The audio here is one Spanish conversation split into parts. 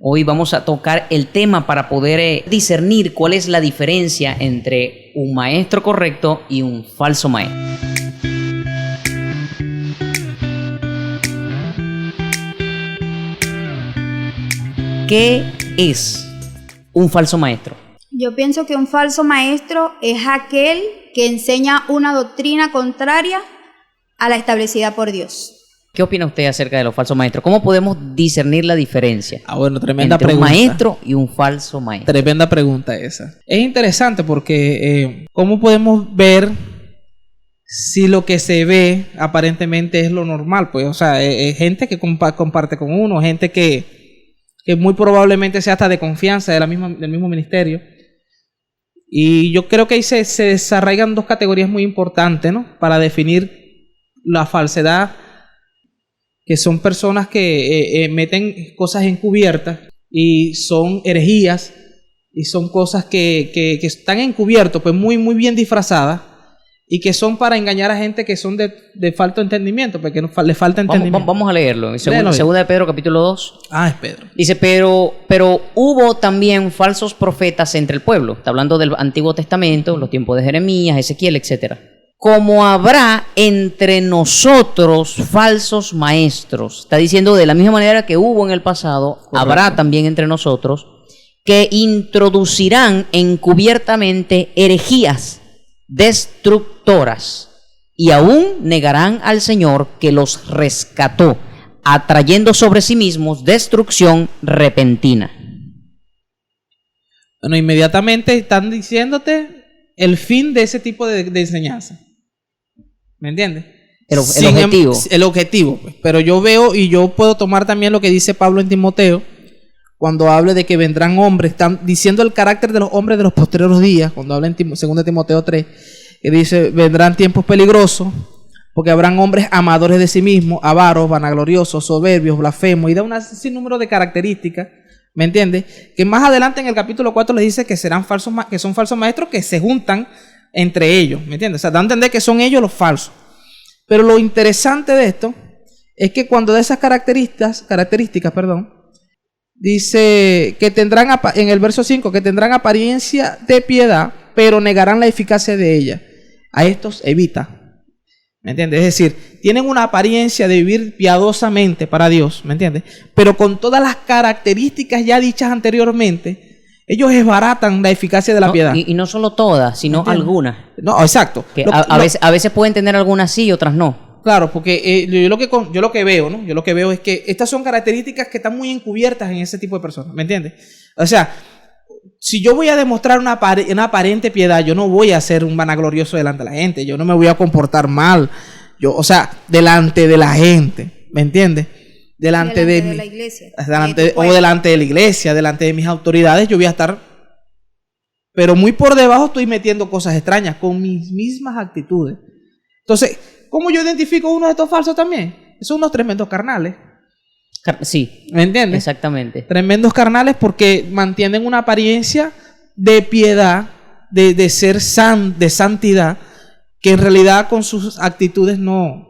Hoy vamos a tocar el tema para poder discernir cuál es la diferencia entre un maestro correcto y un falso maestro. ¿Qué es un falso maestro? Yo pienso que un falso maestro es aquel que enseña una doctrina contraria a la establecida por Dios. ¿Qué opina usted acerca de los falsos maestros? ¿Cómo podemos discernir la diferencia Tremenda entre pregunta. un maestro y un falso maestro? Tremenda pregunta esa. Es interesante porque ¿cómo podemos ver si lo que se ve aparentemente es lo normal? Pues, o sea, gente que comparte con uno, gente que muy probablemente sea hasta de confianza del mismo ministerio. Y yo creo que ahí se desarraigan dos categorías muy importantes, ¿no? Para definir la falsedad, que son personas que meten cosas encubiertas y son herejías y son cosas que están encubiertos, pues muy, muy bien disfrazadas, y que son para engañar a gente que son de falta de entendimiento, porque le falta entendimiento. Vamos a leerlo. Segunda de Pedro, capítulo 2. Es Pedro. Dice, pero hubo también falsos profetas entre el pueblo. Está hablando del Antiguo Testamento, los tiempos de Jeremías, Ezequiel, etc. Como habrá entre nosotros falsos maestros. Está diciendo, de la misma manera que hubo en el pasado, correcto, habrá también entre nosotros que introducirán encubiertamente herejías destructoras y aún negarán al Señor que los rescató, atrayendo sobre sí mismos destrucción repentina. Bueno, inmediatamente están diciéndote el fin de ese tipo de enseñanza. ¿Me entiendes? El objetivo. El objetivo. Pues. Pero yo veo, y yo puedo tomar también lo que dice Pablo en Timoteo, cuando habla de que vendrán hombres, están diciendo el carácter de los hombres de los posteriores días, cuando habla en 2 Timoteo 3, que dice, vendrán tiempos peligrosos, porque habrán hombres amadores de sí mismos, avaros, vanagloriosos, soberbios, blasfemos, y da un sinnúmero de características, ¿me entiendes? Que más adelante en el capítulo 4 les dice que son falsos maestros que se juntan entre ellos, ¿me entiendes? O sea, da a entender que son ellos los falsos. Pero lo interesante de esto es que cuando de esas características, dice que tendrán, en el verso 5, que tendrán apariencia de piedad, pero negarán la eficacia de ella. A estos evita. ¿Me entiendes? Es decir, tienen una apariencia de vivir piadosamente para Dios, ¿me entiendes? Pero con todas las características ya dichas anteriormente, ellos desbaratan la eficacia de la piedad. Y no solo todas, sino algunas. No, exacto. Que a veces pueden tener algunas sí y otras no. Claro, porque yo lo que veo, ¿no? Yo lo que veo es que estas son características que están muy encubiertas en ese tipo de personas, ¿me entiendes? O sea, si yo voy a demostrar una aparente piedad, yo no voy a ser un vanaglorioso delante de la gente, yo no me voy a comportar mal, delante de la gente, ¿me entiendes? Delante de la iglesia. Delante de la iglesia, delante de mis autoridades, yo voy a estar, pero muy por debajo estoy metiendo cosas extrañas con mis mismas actitudes. Entonces, ¿cómo yo identifico uno de estos falsos también? Son unos tremendos carnales. Sí. ¿Me entiendes? Exactamente. Tremendos carnales porque mantienen una apariencia de piedad, de ser de santidad, que en realidad con sus actitudes no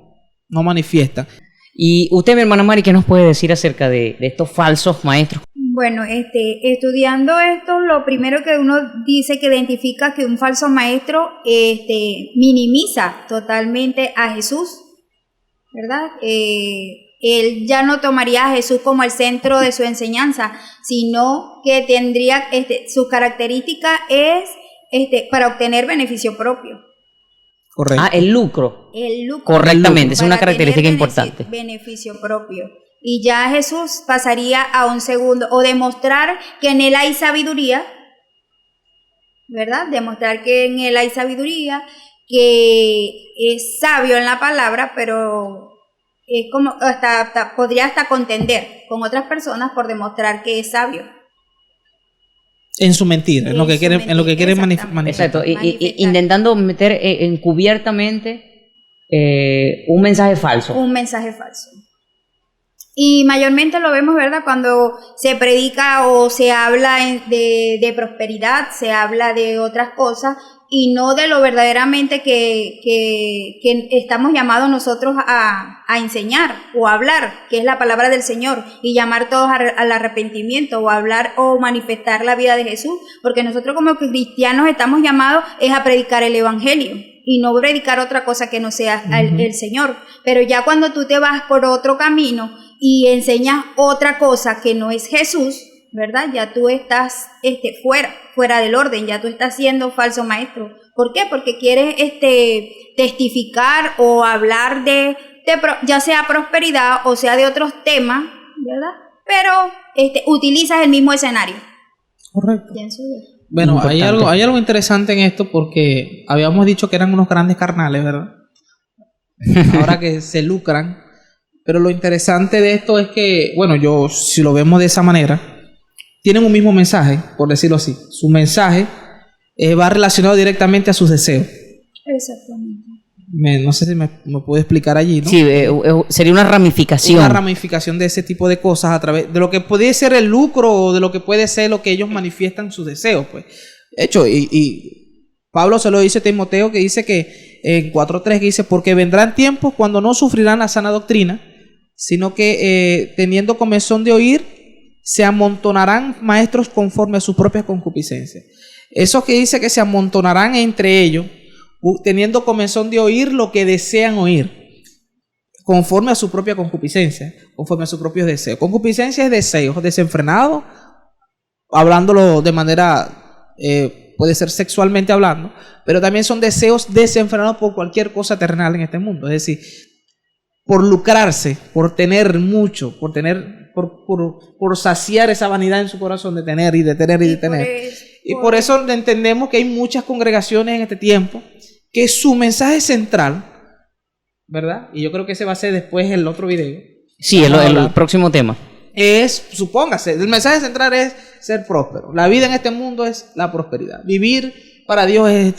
manifiestan. Y usted, mi hermana Mari, ¿qué nos puede decir acerca de estos falsos maestros? Bueno, estudiando esto, lo primero que uno dice que identifica que un falso maestro minimiza totalmente a Jesús, ¿verdad? Él ya no tomaría a Jesús como el centro de su enseñanza, sino que tendría, su característica es para obtener beneficio propio. Correcto. El lucro. Correctamente, es una característica importante. Beneficio propio. Y ya Jesús pasaría a un segundo, o demostrar que en él hay sabiduría, ¿verdad? Demostrar que en él hay sabiduría, que es sabio en la palabra, pero es como podría hasta contender con otras personas por demostrar que es sabio. En su mentira, en lo que quiere manifestar. Exacto, intentando meter encubiertamente un mensaje falso. Un mensaje falso. Y mayormente lo vemos, ¿verdad? Cuando se predica o se habla de prosperidad, se habla de otras cosas y no de lo verdaderamente que estamos llamados nosotros a enseñar o a hablar, que es la palabra del Señor, y llamar todos al arrepentimiento, o hablar o manifestar la vida de Jesús, porque nosotros como cristianos estamos llamados es a predicar el evangelio y no predicar otra cosa que no sea el Señor. Pero ya cuando tú te vas por otro camino y enseñas otra cosa que no es Jesús, ¿verdad? Ya tú estás fuera del orden, ya tú estás siendo falso maestro. ¿Por qué? Porque quieres testificar o hablar de ya sea prosperidad o sea de otros temas, ¿verdad? Pero utilizas el mismo escenario. Correcto. Pienso yo. Bueno, hay algo interesante en esto, porque habíamos dicho que eran unos grandes carnales, ¿verdad? Ahora que se lucran. Pero lo interesante de esto es que, bueno, si lo vemos de esa manera, tienen un mismo mensaje, por decirlo así. Su mensaje va relacionado directamente a sus deseos. Exactamente. No sé si me puedo explicar allí, ¿no? Sí, sería una ramificación. Una ramificación de ese tipo de cosas a través de lo que puede ser el lucro o de lo que puede ser lo que ellos manifiestan sus deseos, pues. De hecho, y Pablo se lo dice a Timoteo, que dice que en 4:3, que dice: porque vendrán tiempos cuando no sufrirán la sana doctrina, sino que teniendo comezón de oír, se amontonarán maestros conforme a sus propias concupiscencias. Eso que dice que se amontonarán entre ellos, teniendo comezón de oír lo que desean oír, conforme a su propia concupiscencia, conforme a sus propios deseos. Concupiscencia es deseos desenfrenados, hablándolo de manera, puede ser sexualmente hablando, pero también son deseos desenfrenados por cualquier cosa terrenal en este mundo. Es decir, por lucrarse, por tener mucho, por saciar esa vanidad en su corazón de tener y de tener y de tener. Y por eso entendemos que hay muchas congregaciones en este tiempo que su mensaje central, ¿verdad? Y yo creo que ese va a ser después el otro video. Sí, el próximo tema. Supóngase, el mensaje central es ser próspero. La vida en este mundo es la prosperidad. Vivir para Dios es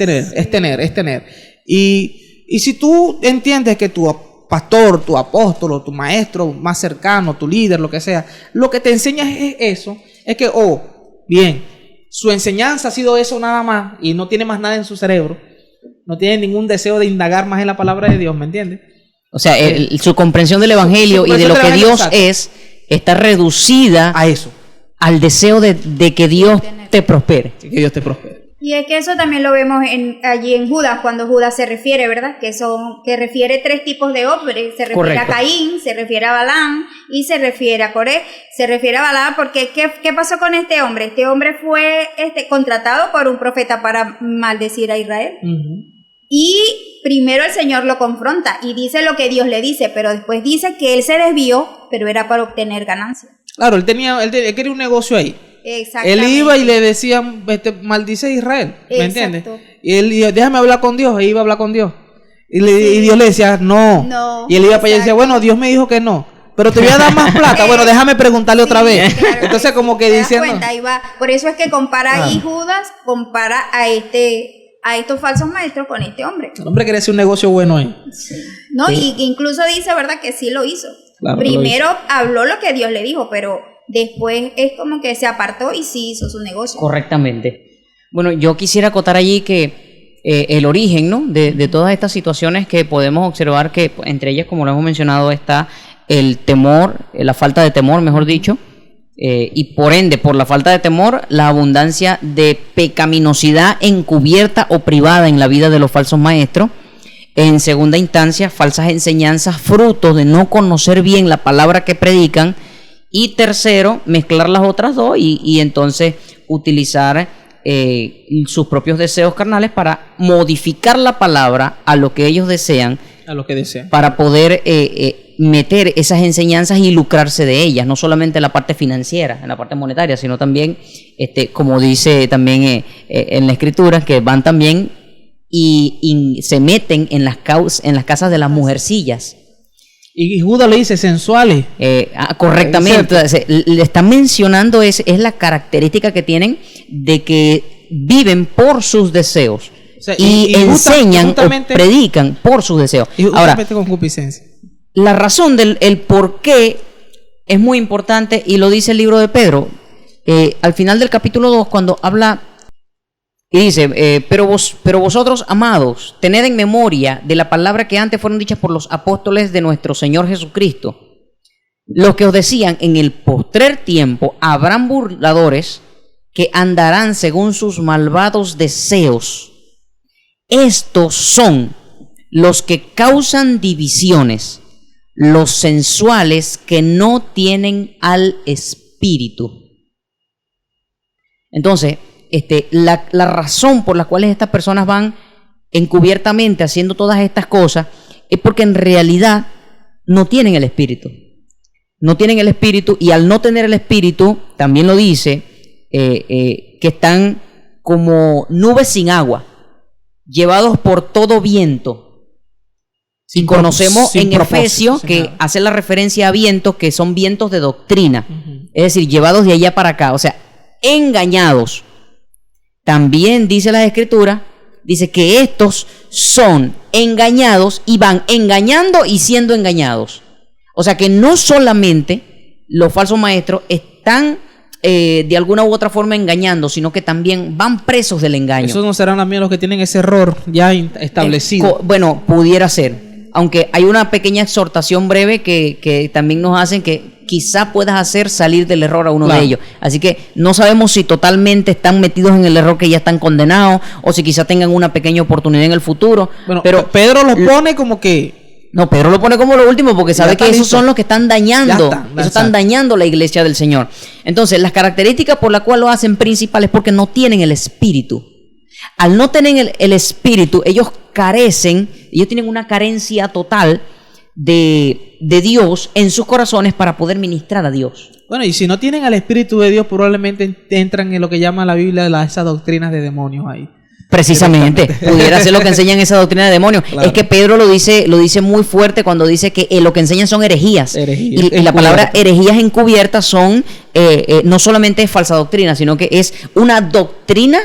tener. Y si tú entiendes que tu pastor, tu apóstol, tu maestro más cercano, tu líder, lo que sea, lo que te enseña es eso, es que, bien, su enseñanza ha sido eso nada más y no tiene más nada en su cerebro, no tiene ningún deseo de indagar más en la palabra de Dios, ¿me entiendes? O sea, su comprensión del evangelio y de lo que Dios es, está reducida a eso, al deseo de que Dios te prospere. Que Dios te prospere. Y es que eso también lo vemos allí en Judas, cuando Judas se refiere, ¿verdad? Que refiere 3 tipos de hombres. Se refiere Correcto. a Caín, se refiere a Balaam y se refiere a Coré. Se refiere a Balaam porque ¿qué pasó con este hombre? Este hombre fue contratado por un profeta para maldecir a Israel. Y primero el Señor lo confronta y dice lo que Dios le dice, pero después dice que él se desvió, pero era para obtener ganancia. Claro, él quería un negocio ahí. Exactamente. Él iba y le decía, maldice a Israel, ¿me entiendes? Y él dijo, déjame hablar con Dios, e iba a hablar con Dios. Y Dios le decía, no. Y él iba para allá y decía, bueno, Dios me dijo que no, pero te voy a dar más plata. Bueno, déjame preguntarle otra vez. Claro, entonces como que diciendo... Por eso es que compara ahí Judas, compara a estos falsos maestros con este hombre. El hombre quería hacer un negocio bueno ahí. No, sí. Y incluso dice, ¿verdad?, que sí lo hizo. Claro, primero habló lo que Dios le dijo, pero después es como que se apartó y sí hizo su negocio. Correctamente. Bueno, yo quisiera acotar allí que el origen, ¿no?, de todas estas situaciones que podemos observar, que entre ellas, como lo hemos mencionado, está el temor, la falta de temor, mejor dicho, y por ende, por la falta de temor, la abundancia de pecaminosidad encubierta o privada en la vida de los falsos maestros. En segunda instancia, falsas enseñanzas fruto de no conocer bien la palabra que predican. Y tercero, mezclar las otras dos y entonces utilizar sus propios deseos carnales para modificar la palabra a lo que ellos desean. A lo que desean. Para poder meter esas enseñanzas y lucrarse de ellas, no solamente en la parte financiera, en la parte monetaria, sino también, como dice también en la escritura, que van también y se meten en las casas de las mujercillas. Y Judas le dice sensuales. Correctamente. Le están mencionando, es la característica que tienen de que viven por sus deseos. O sea, y enseñan o predican por sus deseos. Y justamente con concupiscencia. La razón del por qué es muy importante y lo dice el libro de Pedro. Al final del capítulo 2, cuando habla Y dice, pero vosotros, amados, tened en memoria de la palabra que antes fueron dichas por los apóstoles de nuestro Señor Jesucristo, los que os decían, en el postrer tiempo habrán burladores que andarán según sus malvados deseos. Estos son los que causan divisiones, los sensuales que no tienen al Espíritu. Entonces, la razón por la cual estas personas van encubiertamente haciendo todas estas cosas es porque en realidad no tienen el Espíritu. No tienen el Espíritu, y al no tener el Espíritu, también lo dice, que están como nubes sin agua, llevados por todo viento. Y conocemos en Efesios que hace la referencia a vientos que son vientos de doctrina, es decir, llevados de allá para acá, o sea, engañados. También dice la Escritura, dice que estos son engañados y van engañando y siendo engañados. O sea que no solamente los falsos maestros están de alguna u otra forma engañando, sino que también van presos del engaño. Esos no serán también los que tienen ese error ya establecido. Bueno, pudiera ser. Aunque hay una pequeña exhortación breve que también nos hacen que quizá puedas hacer salir del error a uno de ellos. Así que no sabemos si totalmente están metidos en el error que ya están condenados o si quizá tengan una pequeña oportunidad en el futuro. Bueno, pero Pedro lo pone como que... No, Pedro lo pone como lo último porque sabe que esos son los que están dañando. Están dañando la iglesia del Señor. Entonces, las características por las cuales lo hacen principal es porque no tienen el Espíritu. Al no tener el Espíritu, ellos tienen una carencia total de Dios en sus corazones para poder ministrar a Dios. Bueno, y si no tienen al Espíritu de Dios, probablemente entran en lo que llama la Biblia esas doctrinas de demonios ahí. Precisamente, pudiera ser lo que enseñan esa doctrina de demonios. Claro. Es que Pedro lo dice muy fuerte cuando dice que lo que enseñan son herejías. Y la palabra herejías encubiertas son, no solamente es falsa doctrina, sino que es una doctrina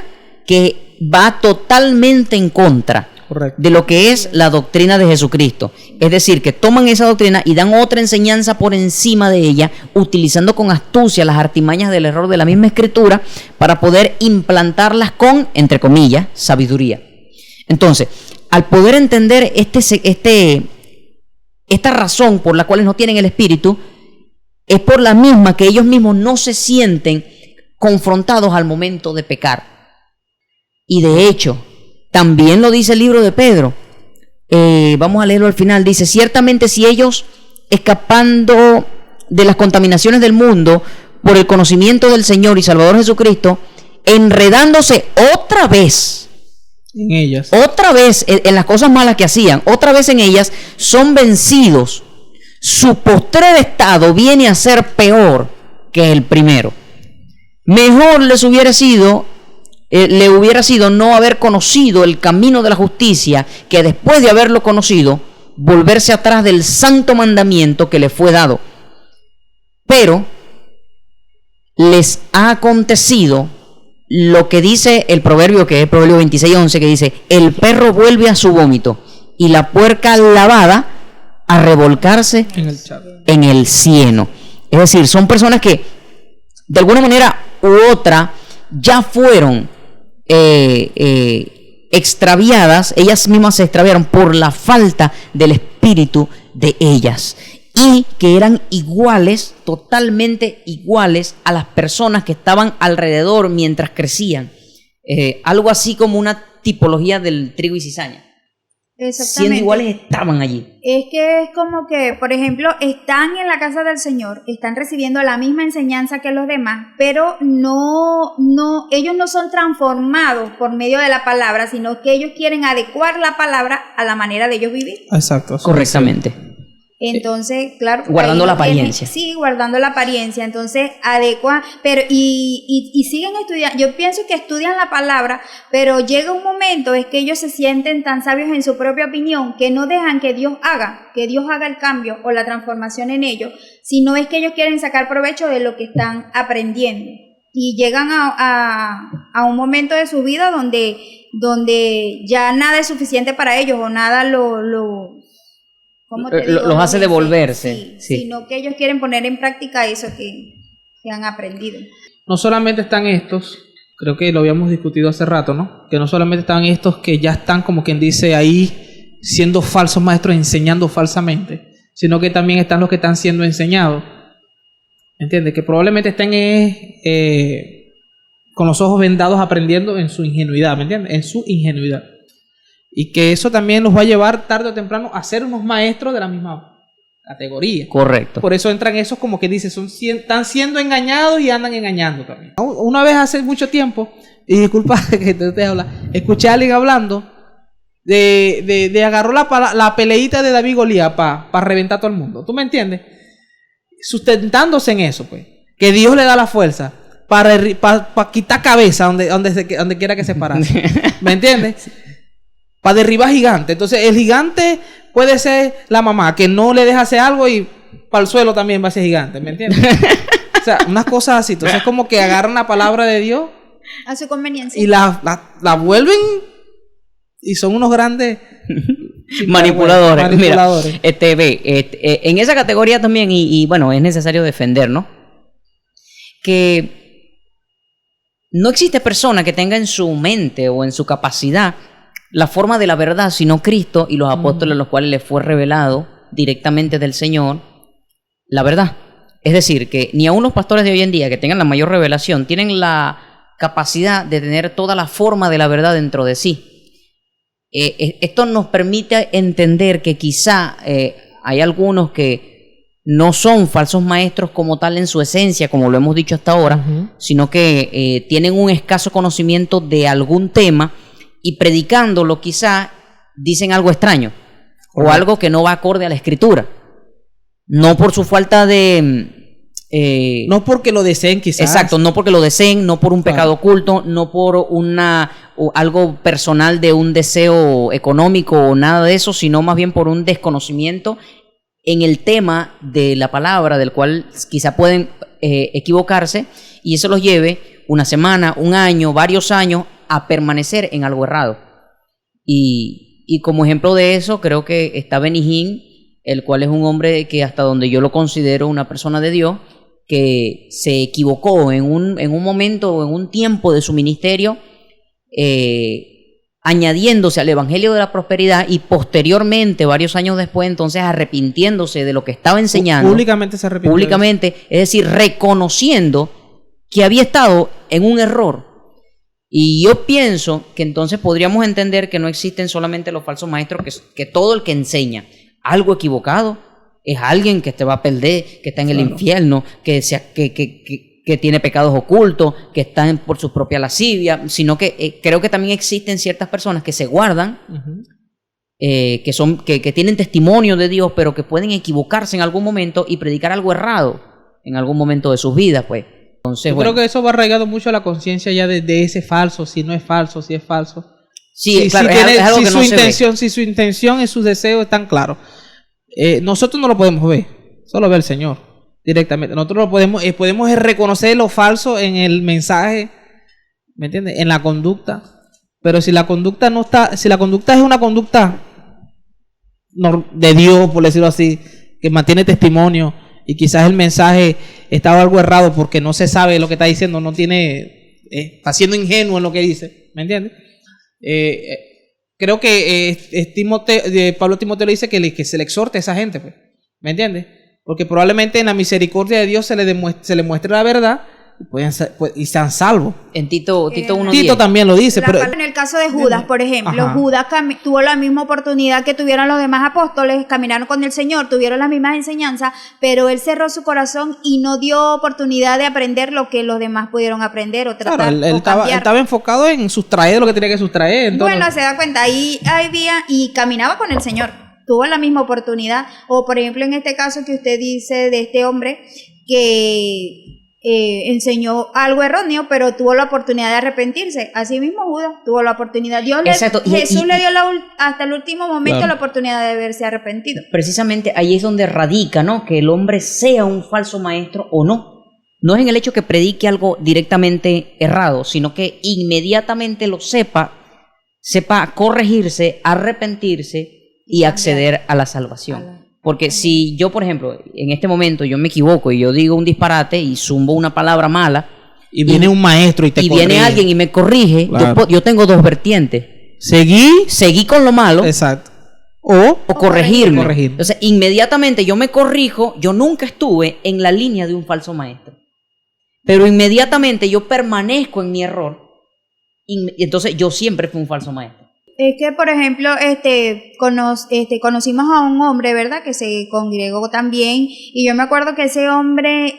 que va totalmente en contra de lo que es la doctrina de Jesucristo. Es decir, que toman esa doctrina y dan otra enseñanza por encima de ella, utilizando con astucia las artimañas del error de la misma Escritura para poder implantarlas con, entre comillas, sabiduría. Entonces, al poder entender esta razón por la cual no tienen el Espíritu, es por la misma que ellos mismos no se sienten confrontados al momento de pecar. Y de hecho, también lo dice el libro de Pedro. Vamos a leerlo al final. Dice, ciertamente si ellos, escapando de las contaminaciones del mundo por el conocimiento del Señor y Salvador Jesucristo, enredándose otra vez en las cosas malas que hacían, otra vez en ellas, son vencidos, su postrer estado viene a ser peor que el primero. Mejor le hubiera sido no haber conocido el camino de la justicia, que después de haberlo conocido, volverse atrás del santo mandamiento que le fue dado. Pero les ha acontecido lo que dice el proverbio, que es el proverbio 26:11, que dice, el perro vuelve a su vómito y la puerca lavada a revolcarse en el cieno. Es decir, son personas que de alguna manera u otra ya fueron extraviadas, ellas mismas se extraviaron por la falta del Espíritu de ellas, y que eran iguales, totalmente iguales a las personas que estaban alrededor mientras crecían, algo así como una tipología del trigo y cizaña. Exactamente. Siendo iguales estaban allí. Es que es como que, por ejemplo, están en la casa del Señor, están recibiendo la misma enseñanza que los demás, pero ellos no son transformados por medio de la palabra, sino que ellos quieren adecuar la palabra a la manera de ellos vivir. Exacto. Correctamente. Entonces, claro, guardando la apariencia. Sí, guardando la apariencia. Entonces, adecua, pero y siguen estudiando. Yo pienso que estudian la palabra, pero llega un momento es que ellos se sienten tan sabios en su propia opinión que no dejan que Dios haga el cambio o la transformación en ellos, sino es que ellos quieren sacar provecho de lo que están aprendiendo. Y llegan a un momento de su vida donde ya nada es suficiente para ellos o nada los hace devolverse. Sí, sino que ellos quieren poner en práctica eso que han aprendido. No solamente están estos, creo que lo habíamos discutido hace rato, ¿no? Que no solamente están estos que ya están, como quien dice, ahí siendo falsos maestros, enseñando falsamente, sino que también están los que están siendo enseñados. ¿Entiendes? Que probablemente estén con los ojos vendados aprendiendo en su ingenuidad, ¿me entiendes? En su ingenuidad. Y que eso también los va a llevar tarde o temprano a ser unos maestros de la misma categoría. Correcto. Por eso entran esos, como que dice, están siendo engañados y andan engañando también. Una vez hace mucho tiempo, y disculpa que te habla, escuché a alguien hablando de agarró la peleita de David y Goliat para reventar a todo el mundo. ¿Tú me entiendes? Sustentándose en eso, pues. Que Dios le da la fuerza para quitar cabeza donde quiera que se parase. ¿Me entiendes? Para derribar gigantes. Entonces, el gigante puede ser la mamá, que no le deja hacer algo y para el suelo también va a ser gigante. ¿Me entiendes? O sea, unas cosas así. Entonces, como que agarran la palabra de Dios a su conveniencia y la vuelven y son unos grandes manipuladores. Mira, en esa categoría también, y bueno, es necesario defender, ¿no? Que no existe persona que tenga en su mente o en su capacidad la forma de la verdad, sino Cristo y los apóstoles, a los cuales les fue revelado directamente del Señor la verdad. Es decir, que ni aun los pastores de hoy en día que tengan la mayor revelación tienen la capacidad de tener toda la forma de la verdad dentro de sí. Esto nos permite entender que quizá hay algunos que no son falsos maestros como tal en su esencia, como lo hemos dicho hasta ahora, sino que tienen un escaso conocimiento de algún tema y predicándolo quizá dicen algo extraño. Correcto. O algo que no va acorde a la Escritura. No por su falta de... no porque lo deseen quizás. Exacto, no porque lo deseen, no por un pecado oculto, no por algo personal de un deseo económico o nada de eso, sino más bien por un desconocimiento en el tema de la palabra, del cual quizá pueden equivocarse, y eso los lleve una semana, un año, varios años a permanecer en algo errado. Y como ejemplo de eso creo que está Benny Hinn, el cual es un hombre que hasta donde yo lo considero una persona de Dios, que se equivocó en un momento o en un tiempo de su ministerio, añadiéndose al Evangelio de la Prosperidad y posteriormente, varios años después, entonces arrepintiéndose de lo que estaba enseñando. Públicamente se arrepintió. Públicamente, es decir, reconociendo que había estado en un error. Y yo pienso que entonces podríamos entender que no existen solamente los falsos maestros, que todo el que enseña algo equivocado es alguien que te va a perder, que está en el infierno, que tiene pecados ocultos, que están por su propia lascivia, sino que creo que también existen ciertas personas que se guardan, que tienen testimonio de Dios, pero que pueden equivocarse en algún momento y predicar algo errado en algún momento de sus vidas, pues. Entonces, yo creo que eso va arraigado mucho a la conciencia ya de ese falso, si no es falso, si es falso. Sí, claro, es algo que no se ve. Si su intención y sus deseos están claros. Nosotros no lo podemos ver, solo ve el Señor directamente. Nosotros lo podemos reconocer lo falso en el mensaje, ¿me entiendes? En la conducta. Pero si la conducta no está, si la conducta es una conducta de Dios, por decirlo así, que mantiene testimonio, y quizás el mensaje estaba algo errado porque no se sabe lo que está diciendo, no tiene, está siendo ingenuo en lo que dice, ¿me entiendes? Creo que Pablo Timoteo le dice que se le exhorte a esa gente, pues, ¿me entiendes? Porque probablemente en la misericordia de Dios se le muestre la verdad y sean salvos. En Tito 1:10. Tito también lo dice. Pero en el caso de Judas, por ejemplo, Judas tuvo la misma oportunidad que tuvieron los demás apóstoles, caminaron con el Señor, tuvieron las mismas enseñanzas, pero él cerró su corazón y no dio oportunidad de aprender lo que los demás pudieron aprender o tratar. Claro, él estaba enfocado en sustraer lo que tenía que sustraer. Entonces, bueno, se da cuenta, ahí había y caminaba con el Señor, tuvo la misma oportunidad. O por ejemplo, en este caso que usted dice de este hombre que enseñó algo erróneo, pero tuvo la oportunidad de arrepentirse. Así mismo Judas tuvo la oportunidad. Jesús le dio hasta el último momento la oportunidad de haberse arrepentido. Precisamente ahí es donde radica, ¿no? Que el hombre sea un falso maestro o no. No es en el hecho que predique algo directamente errado, sino que inmediatamente lo sepa corregirse, arrepentirse y acceder a la salvación. Porque si yo, por ejemplo, en este momento yo me equivoco y yo digo un disparate y zumbo una palabra mala, Y viene un maestro y te corrige. Y viene alguien y me corrige. Claro. Yo tengo dos vertientes. Seguí con lo malo. Exacto. O corregirme. Entonces, inmediatamente yo me corrijo. Yo nunca estuve en la línea de un falso maestro. Pero inmediatamente yo permanezco en mi error. Y entonces yo siempre fui un falso maestro. Es que, por ejemplo, conocimos a un hombre, ¿verdad? Que se congregó también. Y yo me acuerdo que ese hombre,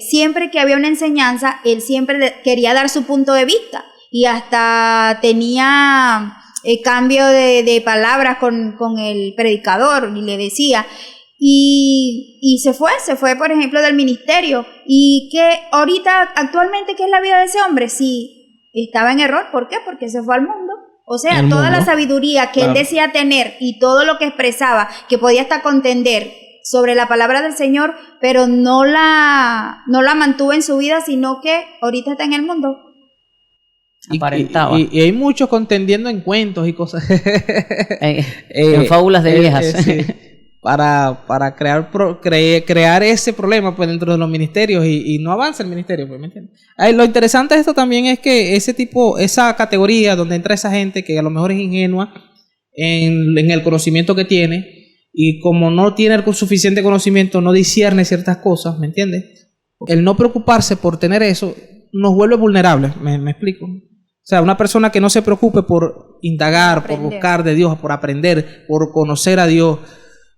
siempre que había una enseñanza, él siempre quería dar su punto de vista. Y hasta tenía cambio de palabras con el predicador y le decía. Y se fue, por ejemplo, del ministerio. Y que ahorita, actualmente, ¿qué es la vida de ese hombre? Sí, estaba en error. ¿Por qué? Porque se fue al mundo. O sea, toda la sabiduría que él decía tener y todo lo que expresaba, que podía hasta contender sobre la palabra del Señor, pero no la mantuvo en su vida, sino que ahorita está en el mundo. Aparentaba. Y hay muchos contendiendo en cuentos y cosas. En fábulas de viejas. Sí. Para crear ese problema pues dentro de los ministerios y no avanza el ministerio, pues, ¿me entiendes? Lo interesante de esto también es que esa categoría donde entra esa gente que a lo mejor es ingenua en el conocimiento que tiene, y como no tiene el suficiente conocimiento, no discierne ciertas cosas, ¿me entiendes? El no preocuparse por tener eso nos vuelve vulnerables, ¿me explico? O sea, una persona que no se preocupe por indagar, por buscar de Dios, por aprender, por conocer a Dios,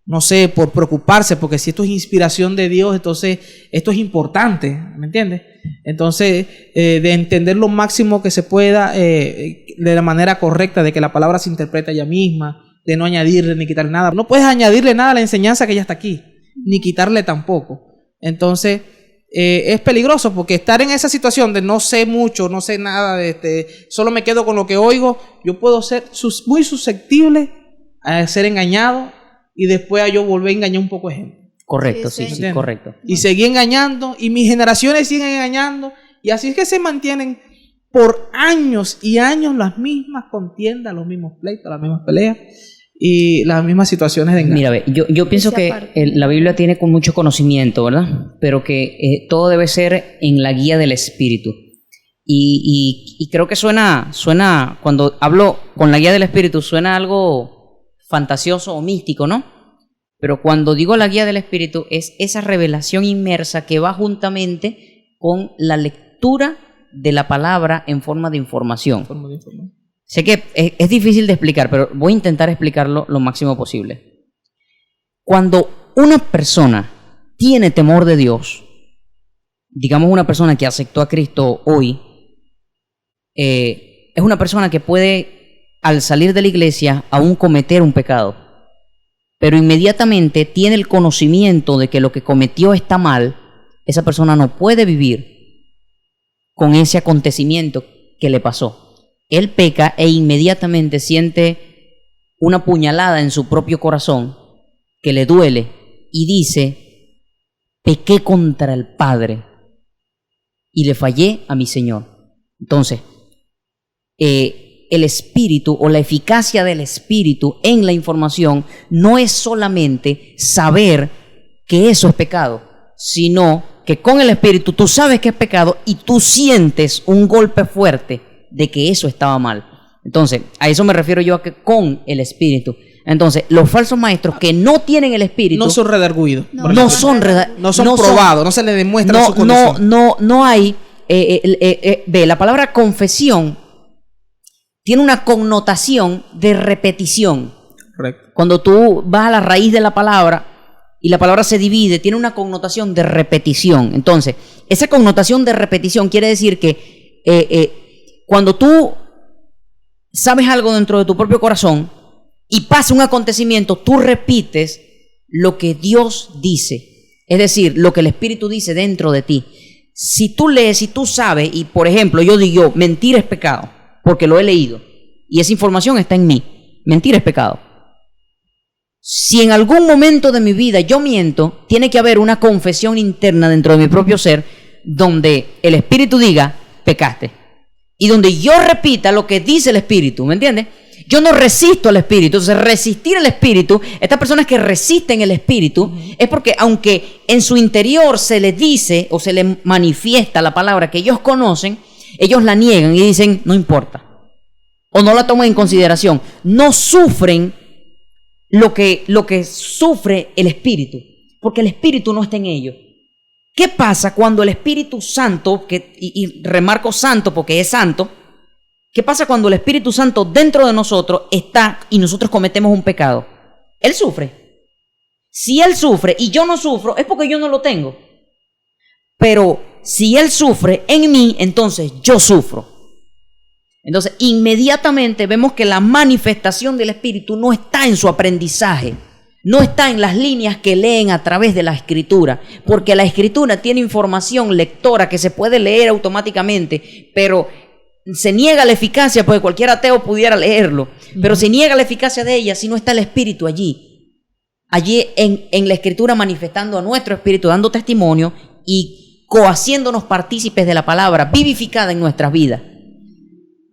no sé, por preocuparse, porque si esto es inspiración de Dios, entonces esto es importante, ¿me entiendes? Entonces, de entender lo máximo que se pueda, de la manera correcta, de que la palabra se interpreta ella misma, de no añadirle ni quitarle nada. No puedes añadirle nada a la enseñanza que ya está aquí, ni quitarle tampoco. Entonces, es peligroso, porque estar en esa situación de no sé mucho, no sé nada, solo me quedo con lo que oigo, yo puedo ser muy susceptible a ser engañado, y después a yo volver a engañar un poco de gente. Correcto, sí, correcto. Y seguí engañando, y mis generaciones siguen engañando, y así es que se mantienen por años y años las mismas contiendas, los mismos pleitos, las mismas peleas y las mismas situaciones de engaño. Mira, ve, yo pienso que la Biblia tiene con mucho conocimiento, ¿verdad? Pero que todo debe ser en la guía del Espíritu. Y creo que suena, cuando hablo con la guía del Espíritu, suena algo fantasioso o místico, ¿no? Pero cuando digo la guía del Espíritu, es esa revelación inmersa que va juntamente con la lectura de la palabra en forma de información. Sé que es difícil de explicar, pero voy a intentar explicarlo lo máximo posible. Cuando una persona tiene temor de Dios, digamos una persona que aceptó a Cristo hoy, es una persona que puede, al salir de la iglesia, aún cometer un pecado, pero inmediatamente tiene el conocimiento de que lo que cometió está mal. Esa persona no puede vivir con ese acontecimiento que le pasó. Él peca e inmediatamente siente una puñalada en su propio corazón que le duele y dice: pequé contra el Padre y le fallé a mi Señor. Entonces, el Espíritu o la eficacia del Espíritu en la información no es solamente saber que eso es pecado, sino que con el Espíritu tú sabes que es pecado y tú sientes un golpe fuerte de que eso estaba mal. Entonces, a eso me refiero yo, a que con el Espíritu. Entonces, los falsos maestros que no tienen el Espíritu no son redarguidos, no son probados, no se les demuestra su condición. No hay. Ve, la palabra confesión tiene una connotación de repetición. Correcto. Cuando tú vas a la raíz de la palabra y la palabra se divide, tiene una connotación de repetición. Entonces, esa connotación de repetición quiere decir que cuando tú sabes algo dentro de tu propio corazón y pasa un acontecimiento, tú repites lo que Dios dice, es decir, lo que el Espíritu dice dentro de ti. Si tú lees y tú sabes, y por ejemplo yo digo, mentir es pecado, porque lo he leído y esa información está en mí, mentir es pecado. Si en algún momento de mi vida yo miento, tiene que haber una confesión interna dentro de mi propio ser donde el Espíritu diga, pecaste, y donde yo repita lo que dice el Espíritu, ¿me entiendes? Yo no resisto al Espíritu. Entonces, resistir al Espíritu, estas personas que resisten el Espíritu, es porque aunque en su interior se les dice o se les manifiesta la palabra que ellos conocen, ellos la niegan y dicen, no importa. O no la toman en consideración. No sufren lo que sufre el Espíritu, porque el Espíritu no está en ellos. ¿Qué pasa cuando el Espíritu Santo, y remarco santo porque es santo, qué pasa cuando el Espíritu Santo dentro de nosotros está y nosotros cometemos un pecado? Él sufre. Si Él sufre y yo no sufro, es porque yo no lo tengo. Pero si Él sufre en mí, entonces yo sufro. Entonces, inmediatamente vemos que la manifestación del Espíritu no está en su aprendizaje, no está en las líneas que leen a través de la Escritura, porque la Escritura tiene información lectora que se puede leer automáticamente, pero se niega la eficacia porque cualquier ateo pudiera leerlo, pero se niega la eficacia de ella si no está el Espíritu allí en la Escritura manifestando a nuestro espíritu, dando testimonio y cohaciéndonos partícipes de la palabra vivificada en nuestras vidas.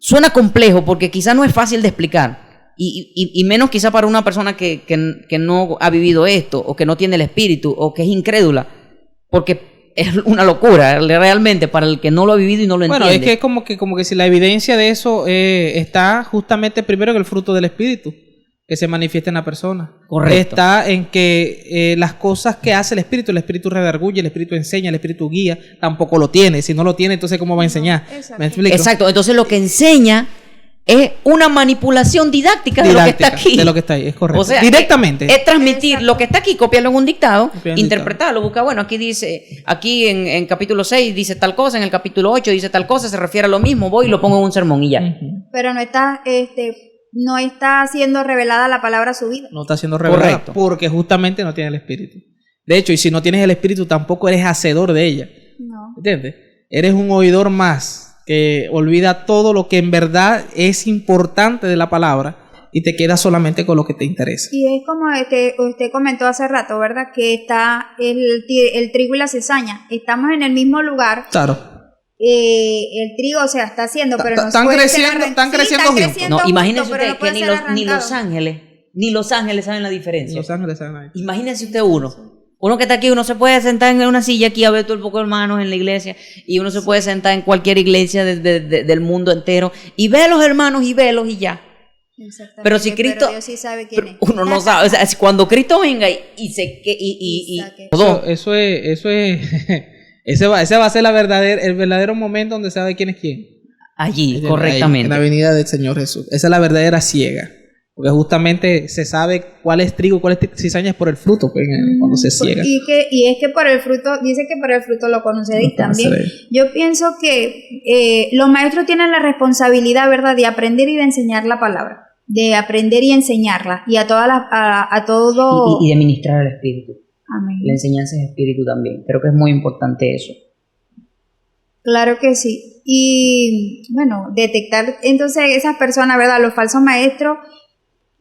Suena complejo porque quizás no es fácil de explicar. Y menos quizá para una persona que no ha vivido esto, o que no tiene el Espíritu, o que es incrédula, porque es una locura realmente para el que no lo ha vivido y no lo entiende. Bueno, es que es como que si la evidencia de eso está justamente primero en el fruto del Espíritu que se manifiesta en la persona. Correcto. Está en que las cosas que hace el Espíritu redarguye, el Espíritu enseña, el Espíritu guía, tampoco lo tiene. Si no lo tiene, entonces ¿cómo va a enseñar? Exacto. ¿Me explico? Exacto, entonces lo que enseña es una manipulación didáctica de lo que está aquí. De lo que está ahí, es correcto. O sea, directamente. Es transmitir Exacto. lo que está aquí, copiarlo en un dictado, Copiar un interpretarlo, buscar, bueno, aquí dice, aquí en capítulo 6 dice tal cosa, en el capítulo 8 dice tal cosa, se refiere a lo mismo, voy y lo pongo en un sermón y ya. Pero no está siendo revelada la palabra a su vida. No está siendo revelada. Correcto. Porque justamente no tiene el Espíritu. De hecho, y si no tienes el Espíritu, tampoco eres hacedor de ella. No. ¿Entiendes? Eres un oidor más que olvida todo lo que en verdad es importante de la palabra y te quedas solamente con lo que te interesa. Y es como usted comentó hace rato, ¿verdad? Que está el trigo y la cizaña. Estamos en el mismo lugar. Claro. El trigo, o sea, está haciendo, pero no Están puede creciendo- ser están creciendo juntos. No, imagínense juntos, pero usted no puede que ser ni arrancado. Los ángeles saben la diferencia. Los ángeles saben ahí. Imagínense usted uno que está aquí, uno se puede sentar en una silla aquí a ver todo el poco hermanos en la iglesia, y uno se puede sentar en cualquier iglesia del mundo entero y ve a los hermanos y velos y ya. Exactamente, Pero si Cristo, Dios sí sabe quién es. uno no sabe, o sea, cuando Cristo venga y todo. Eso es ese va a ser el verdadero momento donde sabe quién es quién. Allí, Ahí, correctamente. en la venida del Señor Jesús. Esa es la verdadera ciega. Porque justamente se sabe cuál es trigo, cuál es cizaña por el fruto, pues, cuando se ciega. Y es que por el fruto, dice que por el fruto lo conoceréis también. Yo pienso que los maestros tienen la responsabilidad, ¿verdad?, de aprender y de enseñar la palabra, de aprender y enseñarla, y a todo. Y de ministrar el espíritu. Amén. La enseñanza es espíritu también. Creo que es muy importante eso. Claro que sí. Y bueno, detectar entonces esas personas, ¿verdad?, los falsos maestros.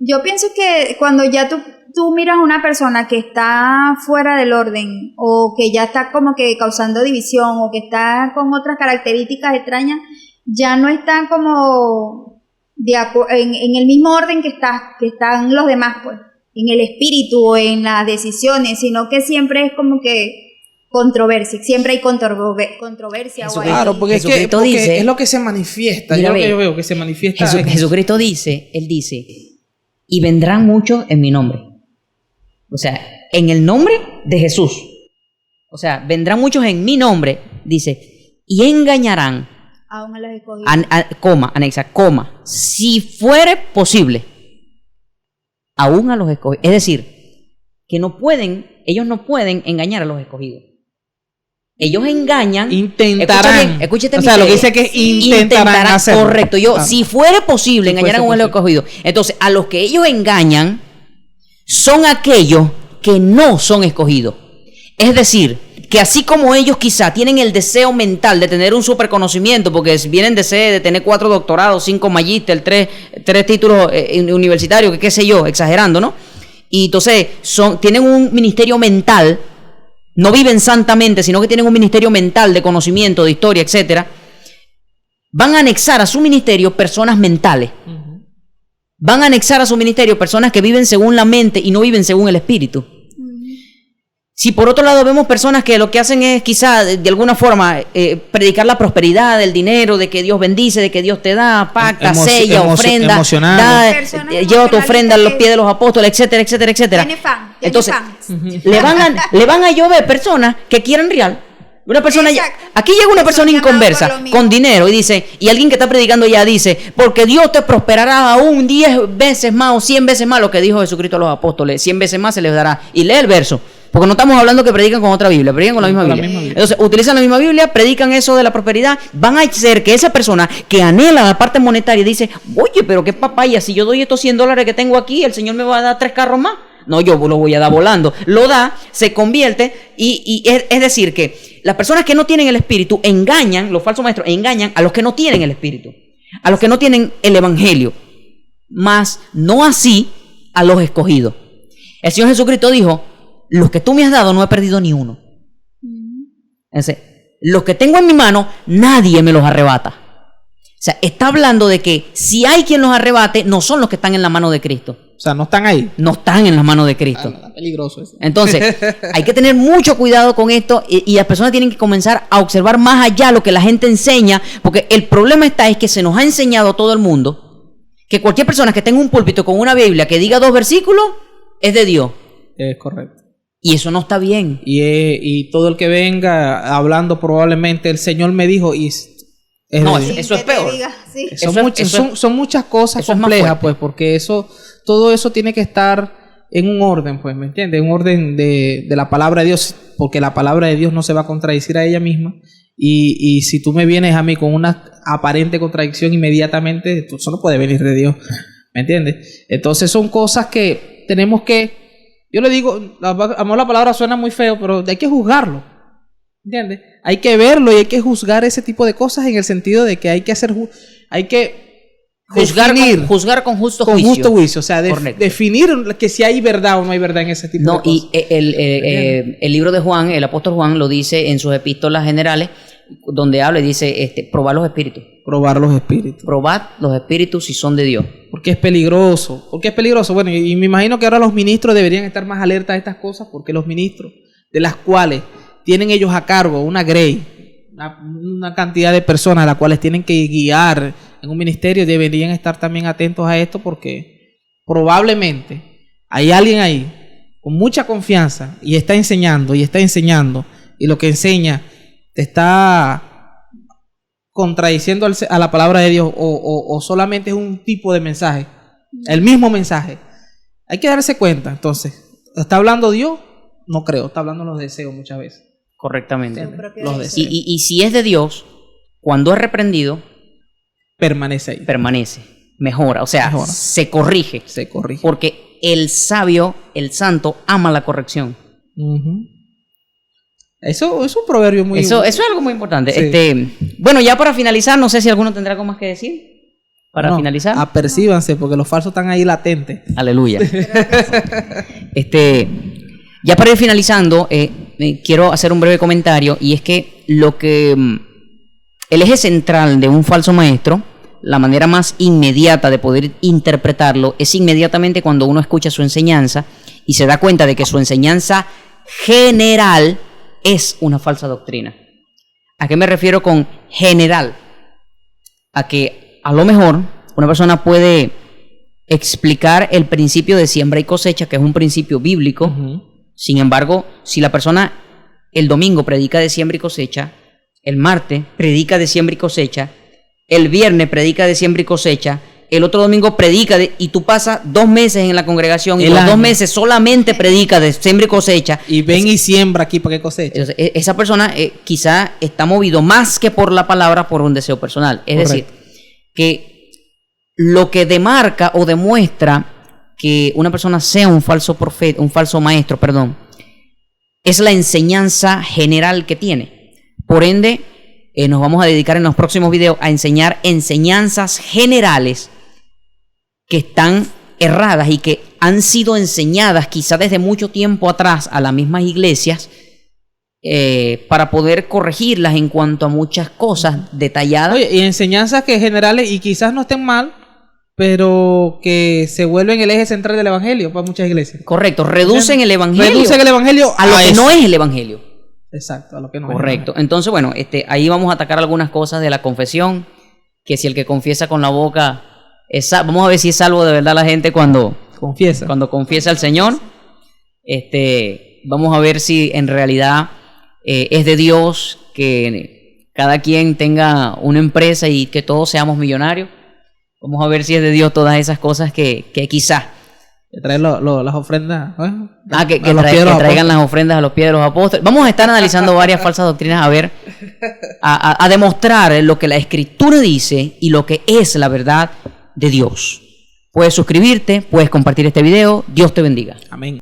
Yo pienso que cuando ya tú miras a una persona que está fuera del orden, o que ya está como que causando división, o que está con otras características extrañas, ya no están como en el mismo orden que están los demás, pues, en el espíritu o en las decisiones, sino que siempre es como que controversia, siempre hay controversia. Eso, claro, porque Jesucristo dice, es lo que se manifiesta. Mira, Yo veo que se manifiesta. Jesucristo dice, él dice, y vendrán muchos en mi nombre. O sea, en el nombre de Jesús. O sea, vendrán muchos en mi nombre, dice, y engañarán. Aún a los escogidos. Anexa, si fuere posible, aún a los escogidos. Es decir, que ellos no pueden engañar a los escogidos. Ellos engañan. Intentarán. Escúchate o sea, lo que dice que es intentarán hacerlo. Correcto. Si fuera posible, engañarán a un escogido. Entonces, a los que ellos engañan son aquellos que no son escogidos. Es decir, que así como ellos quizá tienen el deseo mental de tener un super conocimiento, porque vienen de tener 4 doctorados, 5 magíster, 3 títulos universitarios, que qué sé yo, exagerando, ¿no? Y entonces tienen un ministerio mental. No viven santamente, sino que tienen un ministerio mental de conocimiento, de historia, etcétera. Van a anexar a su ministerio personas mentales. van a anexar a su ministerio personas que viven según la mente y no viven según el espíritu. Si por otro lado vemos personas que lo que hacen es quizá de alguna forma predicar la prosperidad, el dinero, de que Dios bendice, de que Dios te da, pacta, sella, ofrenda, lleva tu ofrenda a los pies de los apóstoles, etcétera, etcétera, etcétera. Tiene fan. Entonces, le van a llover personas que quieren real. Una persona, aquí llega una persona inconversa con dinero y dice, y alguien que está predicando ya dice, porque Dios te prosperará aún 10 veces más o 100 veces más, lo que dijo Jesucristo a los apóstoles, 100 veces más se les dará. Y lee el verso, porque no estamos hablando que predican con otra Biblia, predican con la misma Biblia. Entonces, utilizan la misma Biblia, predican eso de la prosperidad, van a hacer que esa persona que anhela la parte monetaria dice, oye, pero qué papaya, si yo doy estos $100 que tengo aquí, el Señor me va a dar 3 carros más. No, yo lo voy a dar volando. Lo da, se convierte y es decir que las personas que no tienen el espíritu engañan, los falsos maestros engañan a los que no tienen el espíritu, a los que no tienen el evangelio, mas no así a los escogidos. El Señor Jesucristo dijo, los que tú me has dado no he perdido ni uno. Entonces, los que tengo en mi mano, nadie me los arrebata. O sea, está hablando de que si hay quien los arrebate, no son los que están en la mano de Cristo. O sea, no están ahí. No están en las manos de Cristo. Está peligroso eso. Entonces, hay que tener mucho cuidado con esto y las personas tienen que comenzar a observar más allá lo que la gente enseña, porque el problema es que se nos ha enseñado a todo el mundo que cualquier persona que tenga un púlpito con una Biblia que diga 2 versículos es de Dios. Es correcto. Y eso no está bien. Y todo el que venga hablando probablemente el Señor me dijo y... No, eso es peor. Sí. Son muchas cosas complejas, pues, porque todo eso tiene que estar en un orden, pues, ¿me entiendes? Un orden de la palabra de Dios, porque la palabra de Dios no se va a contradecir a ella misma. Y si tú me vienes a mí con una aparente contradicción inmediatamente, eso no puede venir de Dios, ¿me entiendes? Entonces son cosas que tenemos que, yo le digo, la palabra suena muy feo, pero hay que juzgarlo. ¿Entiendes? Hay que verlo y hay que juzgar ese tipo de cosas en el sentido de que hay que juzgar con justo juicio, o sea, definir que si hay verdad o no hay verdad en ese tipo de cosas. Y el libro de Juan, el apóstol Juan lo dice en sus epístolas generales, donde habla y dice, probar los espíritus. Probar los espíritus. Probad los espíritus si son de Dios. Porque es peligroso. Bueno, y me imagino que ahora los ministros deberían estar más alertas a estas cosas, porque los ministros, de las cuales tienen ellos a cargo una grey, una cantidad de personas a las cuales tienen que guiar en un ministerio, deberían estar también atentos a esto, porque probablemente hay alguien ahí con mucha confianza y está enseñando, y lo que enseña te está contradiciendo a la palabra de Dios, o solamente es un tipo de mensaje, el mismo mensaje. Hay que darse cuenta. Entonces, ¿está hablando Dios? No creo, está hablando los deseos muchas veces. Correctamente. Los deseos. Y si es de Dios, cuando es reprendido, permanece ahí. Permanece, mejora, o sea, mejora. Se corrige. Porque el sabio, el santo, ama la corrección. Eso es un proverbio muy... Eso es algo muy importante. Sí. Bueno, ya para finalizar, no sé si alguno tendrá algo más que decir. Para finalizar. Apercíbanse, porque los falsos están ahí latentes. Aleluya. Ya para ir finalizando, quiero hacer un breve comentario, y es que el eje central de un falso maestro, la manera más inmediata de poder interpretarlo, es inmediatamente cuando uno escucha su enseñanza y se da cuenta de que su enseñanza general es una falsa doctrina. ¿A qué me refiero con general? A que a lo mejor una persona puede explicar el principio de siembra y cosecha, que es un principio bíblico. Sin embargo, si la persona el domingo predica de siembra y cosecha, el martes predica de siembra y cosecha, el viernes predica de siembra y cosecha, el otro domingo predica y tú pasas 2 meses en la congregación y los 2 meses solamente predica de siembra y cosecha. Y ven y siembra aquí para que coseche. Esa persona quizá está movido más que por la palabra, por un deseo personal. Es decir, que lo que demarca o demuestra que una persona sea un falso profeta, un falso maestro, es la enseñanza general que tiene. Por ende, nos vamos a dedicar en los próximos videos a enseñar enseñanzas generales que están erradas y que han sido enseñadas quizá desde mucho tiempo atrás a las mismas iglesias, para poder corregirlas en cuanto a muchas cosas detalladas. Oye, y enseñanzas que generales y quizás no estén mal, pero que se vuelven el eje central del evangelio para muchas iglesias. Correcto, reducen el evangelio. Reducen el evangelio a lo que eso. no es el evangelio. Exacto, a lo que no Correcto. es. Entonces, bueno, ahí vamos a atacar algunas cosas de la confesión, que si el que confiesa con la boca vamos a ver si es salvo de verdad la gente cuando confiesa al Señor. Vamos a ver si en realidad es de Dios que cada quien tenga una empresa y que todos seamos millonarios. Vamos a ver si es de Dios todas esas cosas que quizás Que traen las ofrendas. que traigan las ofrendas a los pies de los apóstoles. Vamos a estar analizando varias falsas doctrinas a ver, a demostrar lo que la Escritura dice y lo que es la verdad de Dios. Puedes suscribirte, puedes compartir este video. Dios te bendiga. Amén.